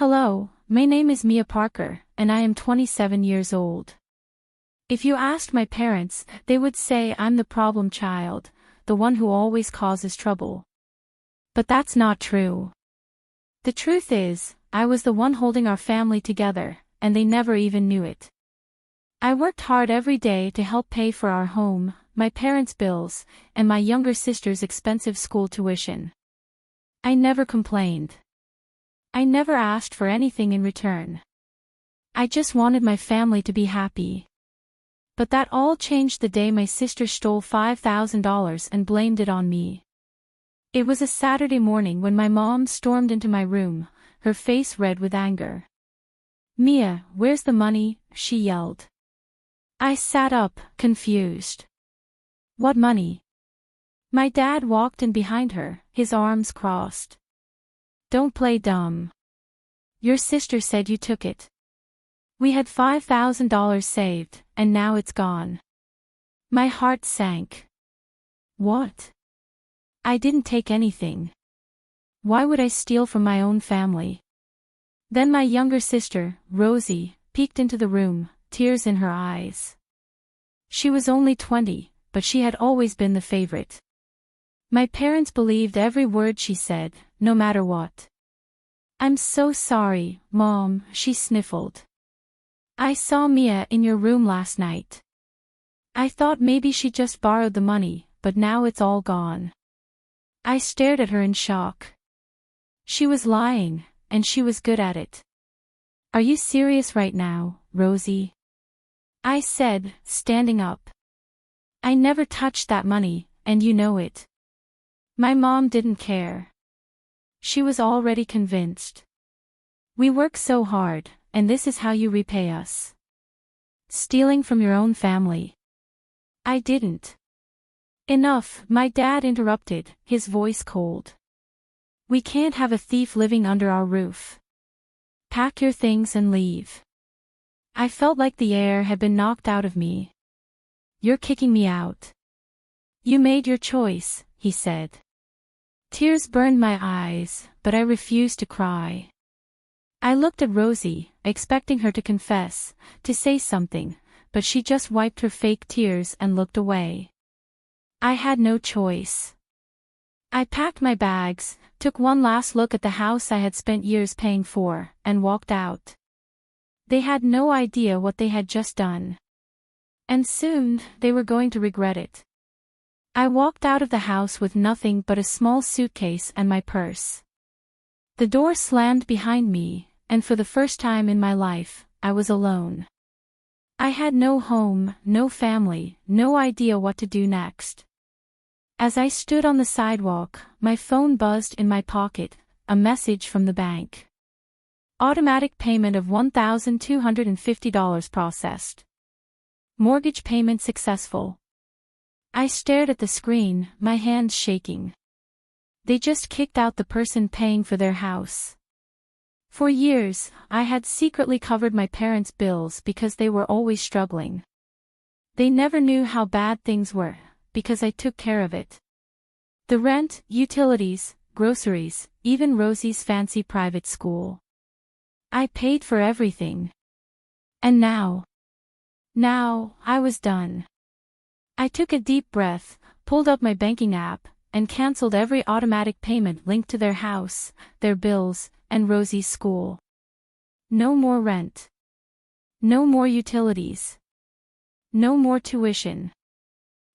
Hello, my name is Mia Parker, and I am 27 years old. If you asked my parents, they would say I'm the problem child, the one who always causes trouble. But that's not true. The truth is, I was the one holding our family together, and they never even knew it. I worked hard every day to help pay for our home, my parents' bills, and my younger sister's expensive school tuition. I never complained. I never asked for anything in return. I just wanted my family to be happy. But that all changed the day my sister stole $5,000 and blamed it on me. It was a Saturday morning when my mom stormed into my room, her face red with anger. "Mia, where's the money?" she yelled. I sat up, confused. "What money?" My dad walked in behind her, his arms crossed. "Don't play dumb. Your sister said you took it. We had $5,000 saved, and now it's gone." My heart sank. What? I didn't take anything. Why would I steal from my own family? Then my younger sister, Rosie, peeked into the room, tears in her eyes. She was only 20, but she had always been the favorite. My parents believed every word she said, no matter what. "I'm so sorry, Mom," she sniffled. "I saw Mia in your room last night. I thought maybe she just borrowed the money, but now it's all gone." I stared at her in shock. She was lying, and she was good at it. "Are you serious right now, Rosie?" I said, standing up. "I never touched that money, and you know it." My mom didn't care. She was already convinced. "We work so hard, and this is how you repay us. Stealing from your own family." I didn't. "Enough," my dad interrupted, his voice cold. "We can't have a thief living under our roof. Pack your things and leave." I felt like the air had been knocked out of me. "You're kicking me out." "You made your choice," he said. Tears burned my eyes, but I refused to cry. I looked at Rosie, expecting her to confess, to say something, but she just wiped her fake tears and looked away. I had no choice. I packed my bags, took one last look at the house I had spent years paying for, and walked out. They had no idea what they had just done. And soon, they were going to regret it. I walked out of the house with nothing but a small suitcase and my purse. The door slammed behind me, and for the first time in my life, I was alone. I had no home, no family, no idea what to do next. As I stood on the sidewalk, my phone buzzed in my pocket, a message from the bank. Automatic payment of $1,250 processed. Mortgage payment successful. I stared at the screen, my hands shaking. They just kicked out the person paying for their house. For years, I had secretly covered my parents' bills because they were always struggling. They never knew how bad things were, because I took care of it. The rent, utilities, groceries, even Rosie's fancy private school. I paid for everything. And now I was done. I took a deep breath, pulled up my banking app, and canceled every automatic payment linked to their house, their bills, and Rosie's school. No more rent. No more utilities. No more tuition.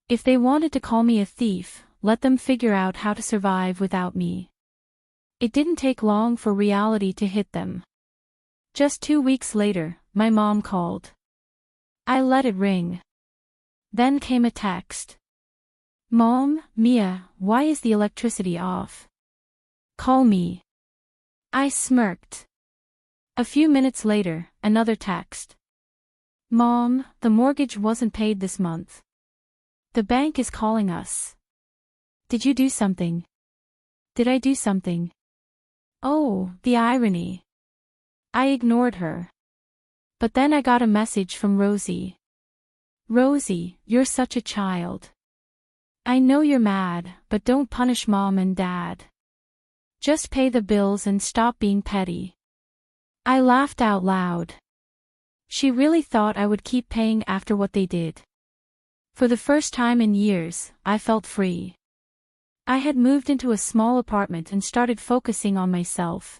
If they wanted to call me a thief, let them figure out how to survive without me. It didn't take long for reality to hit them. Just 2 weeks later, my mom called. I let it ring. Then came a text. "Mom, Mia, why is the electricity off? Call me." I smirked. A few minutes later, another text. "Mom, the mortgage wasn't paid this month. The bank is calling us. Did you do something?" Did I do something? Oh, the irony. I ignored her. But then I got a message from Rosie. "Rosie, you're such a child. I know you're mad, but don't punish Mom and Dad. Just pay the bills and stop being petty." I laughed out loud. She really thought I would keep paying after what they did. For the first time in years, I felt free. I had moved into a small apartment and started focusing on myself.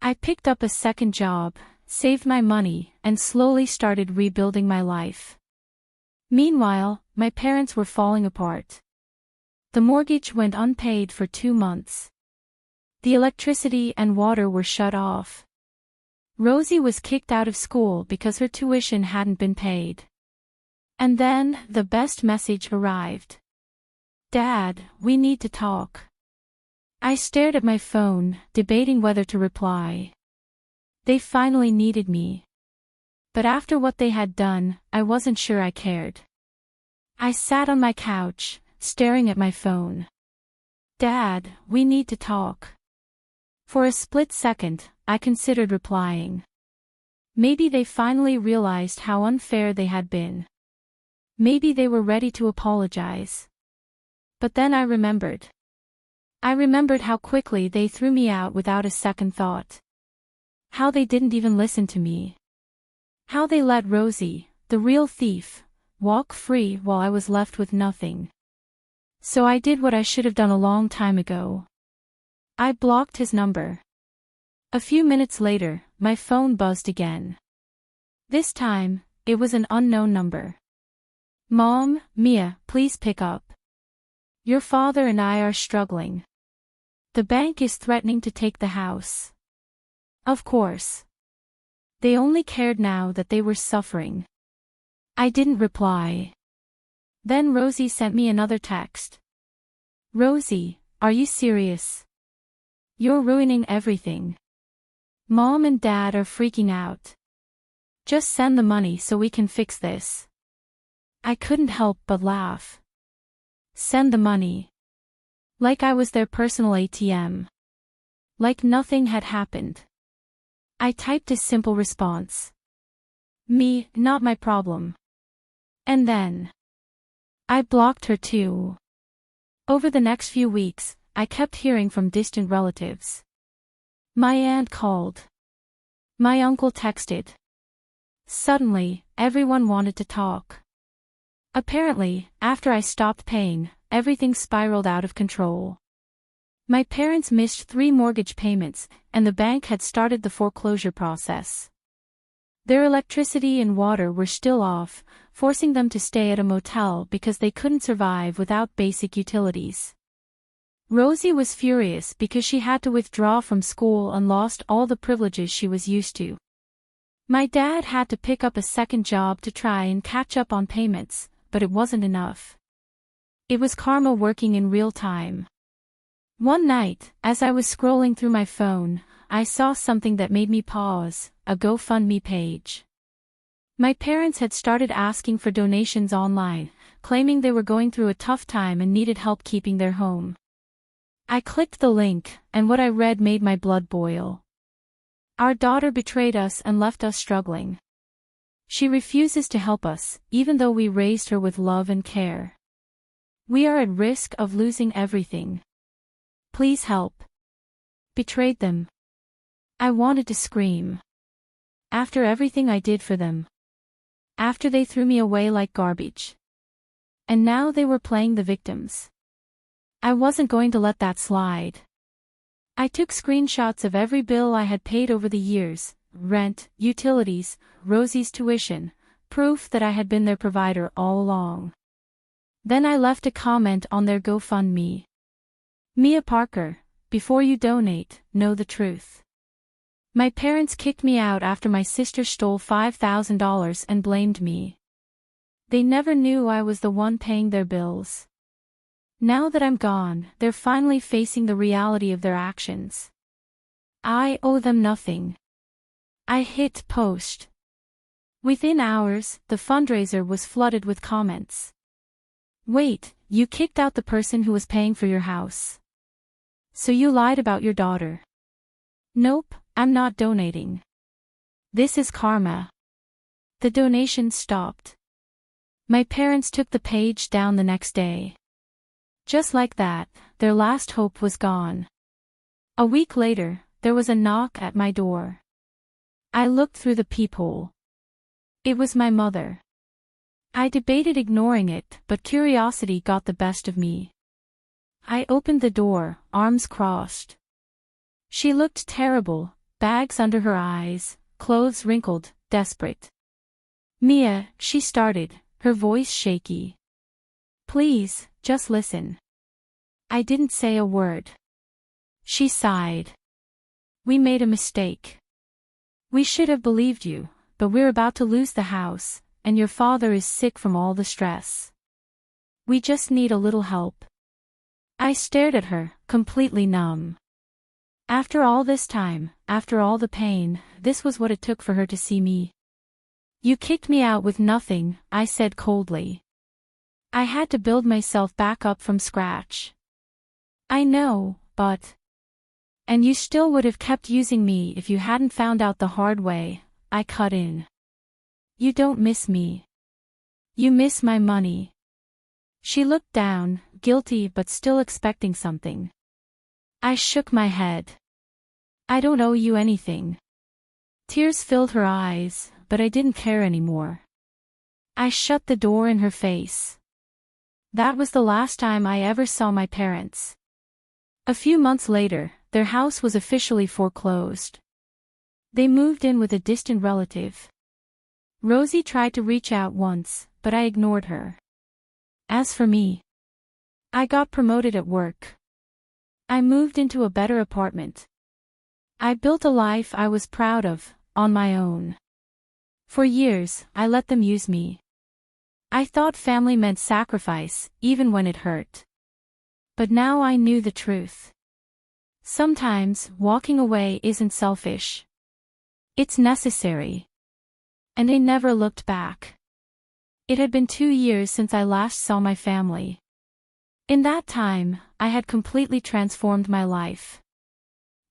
I picked up a second job, saved my money, and slowly started rebuilding my life. Meanwhile, my parents were falling apart. The mortgage went unpaid for 2 months. The electricity and water were shut off. Rosie was kicked out of school because her tuition hadn't been paid. And then, the best message arrived. "Dad, we need to talk." I stared at my phone, debating whether to reply. They finally needed me. But after what they had done, I wasn't sure I cared. I sat on my couch, staring at my phone. "Dad, we need to talk." For a split second, I considered replying. Maybe they finally realized how unfair they had been. Maybe they were ready to apologize. But then I remembered. I remembered how quickly they threw me out without a second thought. How they didn't even listen to me. How they let Rosie, the real thief, walk free while I was left with nothing. So I did what I should have done a long time ago. I blocked his number. A few minutes later, my phone buzzed again. This time, it was an unknown number. "Mom, Mia, please pick up. Your father and I are struggling. The bank is threatening to take the house." Of course. They only cared now that they were suffering. I didn't reply. Then Rosie sent me another text. "Rosie, are you serious? You're ruining everything. Mom and Dad are freaking out. Just send the money so we can fix this." I couldn't help but laugh. Send the money. Like I was their personal ATM. Like nothing had happened. I typed a simple response. "Me, not my problem." And then I blocked her too. Over the next few weeks, I kept hearing from distant relatives. My aunt called. My uncle texted. Suddenly, everyone wanted to talk. Apparently, after I stopped paying, everything spiraled out of control. My parents missed 3 mortgage payments, and the bank had started the foreclosure process. Their electricity and water were still off, forcing them to stay at a motel because they couldn't survive without basic utilities. Rosie was furious because she had to withdraw from school and lost all the privileges she was used to. My dad had to pick up a second job to try and catch up on payments, but it wasn't enough. It was karma working in real time. One night, as I was scrolling through my phone, I saw something that made me pause, a GoFundMe page. My parents had started asking for donations online, claiming they were going through a tough time and needed help keeping their home. I clicked the link, and what I read made my blood boil. Our daughter betrayed us and left us struggling. She refuses to help us, even though we raised her with love and care. We are at risk of losing everything. Please help. Betrayed them. I wanted to scream. After everything I did for them. After they threw me away like garbage. And now they were playing the victims. I wasn't going to let that slide. I took screenshots of every bill I had paid over the years, rent, utilities, Rosie's tuition, proof that I had been their provider all along. Then I left a comment on their GoFundMe. Mia Parker, before you donate, know the truth. My parents kicked me out after my sister stole $5,000 and blamed me. They never knew I was the one paying their bills. Now that I'm gone, they're finally facing the reality of their actions. I owe them nothing. I hit post. Within hours, the fundraiser was flooded with comments. Wait, you kicked out the person who was paying for your house. So you lied about your daughter. Nope, I'm not donating. This is karma. The donation stopped. My parents took the page down the next day. Just like that, their last hope was gone. A week later, there was a knock at my door. I looked through the peephole. It was my mother. I debated ignoring it, but curiosity got the best of me. I opened the door, arms crossed. She looked terrible, bags under her eyes, clothes wrinkled, desperate. "Mia," she started, her voice shaky. "Please, just listen." I didn't say a word. She sighed. "We made a mistake. We should have believed you, but we're about to lose the house, and your father is sick from all the stress. We just need a little help." I stared at her, completely numb. After all this time, after all the pain, this was what it took for her to see me. "You kicked me out with nothing," I said coldly. "I had to build myself back up from scratch." "I know, but—" "And you still would have kept using me if you hadn't found out the hard way," I cut in. "You don't miss me. You miss my money." She looked down, guilty but still expecting something. I shook my head. "I don't owe you anything." Tears filled her eyes, but I didn't care anymore. I shut the door in her face. That was the last time I ever saw my parents. A few months later, their house was officially foreclosed. They moved in with a distant relative. Rosie tried to reach out once, but I ignored her. As for me, I got promoted at work. I moved into a better apartment. I built a life I was proud of, on my own. For years, I let them use me. I thought family meant sacrifice, even when it hurt. But now I knew the truth. Sometimes, walking away isn't selfish. It's necessary. And I never looked back. It had been 2 years since I last saw my family. In that time, I had completely transformed my life.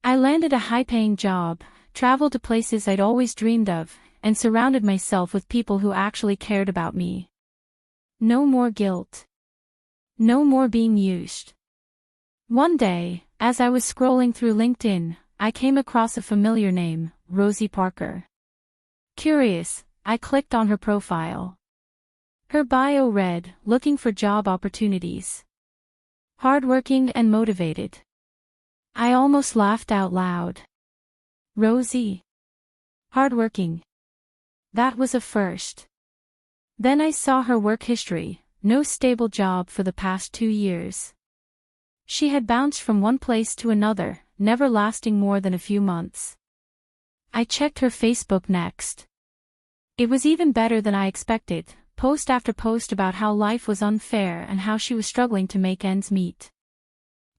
I landed a high-paying job, traveled to places I'd always dreamed of, and surrounded myself with people who actually cared about me. No more guilt. No more being used. One day, as I was scrolling through LinkedIn, I came across a familiar name, Rosie Parker. Curious, I clicked on her profile. Her bio read, "Looking for job opportunities. Hardworking and motivated." I almost laughed out loud. Rosie. Hardworking. That was a first. Then I saw her work history, no stable job for the past 2 years. She had bounced from one place to another, never lasting more than a few months. I checked her Facebook next. It was even better than I expected, post after post about how life was unfair and how she was struggling to make ends meet.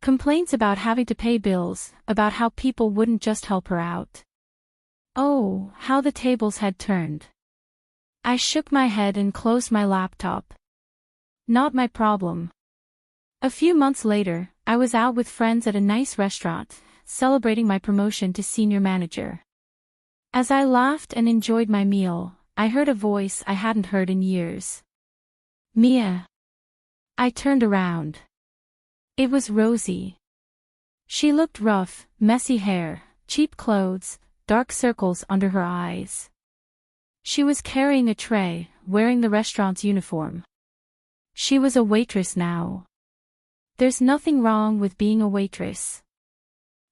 Complaints about having to pay bills, about how people wouldn't just help her out. Oh, how the tables had turned. I shook my head and closed my laptop. Not my problem. A few months later, I was out with friends at a nice restaurant, celebrating my promotion to senior manager. As I laughed and enjoyed my meal, I heard a voice I hadn't heard in years. "Mia." I turned around. It was Rosie. She looked rough, messy hair, cheap clothes, dark circles under her eyes. She was carrying a tray, wearing the restaurant's uniform. She was a waitress now. There's nothing wrong with being a waitress.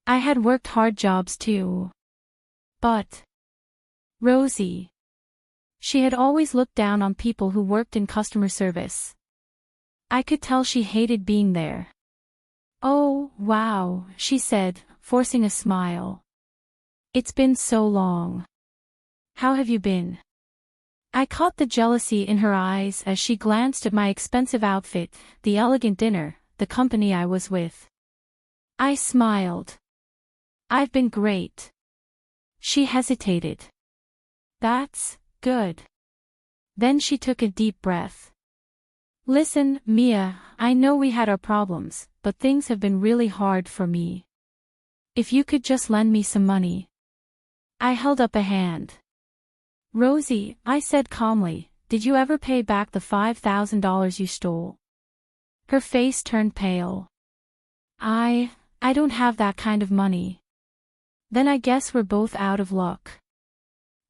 I had worked hard jobs too. But Rosie. She had always looked down on people who worked in customer service. I could tell she hated being there. "Oh, wow," she said, forcing a smile. "It's been so long. How have you been?" I caught the jealousy in her eyes as she glanced at my expensive outfit, the elegant dinner, the company I was with. I smiled. "I've been great." She hesitated. "That's good." Then she took a deep breath. "Listen, Mia, I know we had our problems, but things have been really hard for me. If you could just lend me some money." I held up a hand. "Rosie," I said calmly, "did you ever pay back the $5,000 you stole?" Her face turned pale. I don't have that kind of money." "Then I guess we're both out of luck."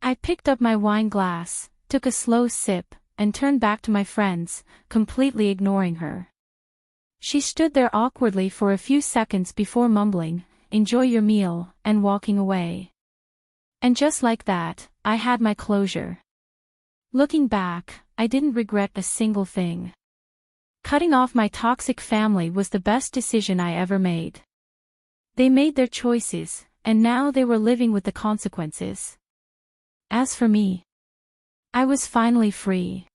I picked up my wine glass, took a slow sip, and turned back to my friends, completely ignoring her. She stood there awkwardly for a few seconds before mumbling, "Enjoy your meal," and walking away. And just like that, I had my closure. Looking back, I didn't regret a single thing. Cutting off my toxic family was the best decision I ever made. They made their choices, and now they were living with the consequences. As for me, I was finally free.